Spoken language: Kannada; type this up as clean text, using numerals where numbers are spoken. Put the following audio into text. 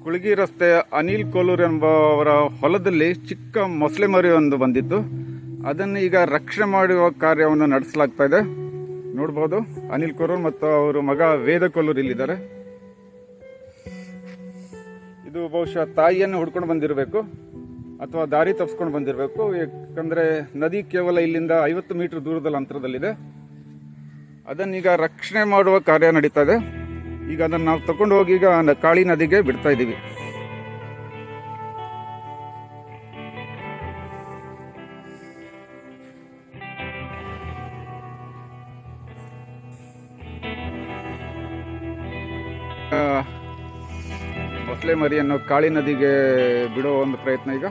ಕುಳಗಿ ರಸ್ತೆಯ ಅನಿಲ್ ಕೋಲೂರ್ ಎಂಬವರ ಹೊಲದಲ್ಲಿ ಚಿಕ್ಕ ಮೊಸಳೆ ಮರಿ ಒಂದು ಬಂದಿತ್ತು. ಅದನ್ನು ಈಗ ರಕ್ಷಣೆ ಮಾಡುವ ಕಾರ್ಯವನ್ನು ನಡೆಸಲಾಗ್ತಾ ಇದೆ. ನೋಡ್ಬೋದು ಅನಿಲ್ ಕೋಲೂರ್ ಮತ್ತು ಅವರು ಮಗ ವೇದ ಕೋಲೂರ್ ಇಲ್ಲಿದ್ದಾರೆ. ಇದು ಬಹುಶಃ ತಾಯಿಯನ್ನು ಹುಡ್ಕೊಂಡು ಬಂದಿರಬೇಕು ಅಥವಾ ದಾರಿ ತಪ್ಪಿಸ್ಕೊಂಡು ಬಂದಿರಬೇಕು. ಯಾಕಂದರೆ ನದಿ ಕೇವಲ ಇಲ್ಲಿಂದ 50 ಮೀಟರ್ ದೂರದಲ್ಲಿ ಅಂತರದಲ್ಲಿದೆ. ಅದನ್ನೀಗ ರಕ್ಷಣೆ ಮಾಡುವ ಕಾರ್ಯ ನಡೀತಾ ಇದೆ. ಈಗ ಅದನ್ನು ನಾವು ತಗೊಂಡು ಹೋಗಿ ಈಗ ಕಾಳಿ ನದಿಗೆ ಬಿಡ್ತಾ ಇದ್ದೀವಿ. ಮೊಸಳೆ ಮರಿಯನ್ನು ಕಾಳಿ ನದಿಗೆ ಬಿಡೋ ಒಂದು ಪ್ರಯತ್ನ ಈಗ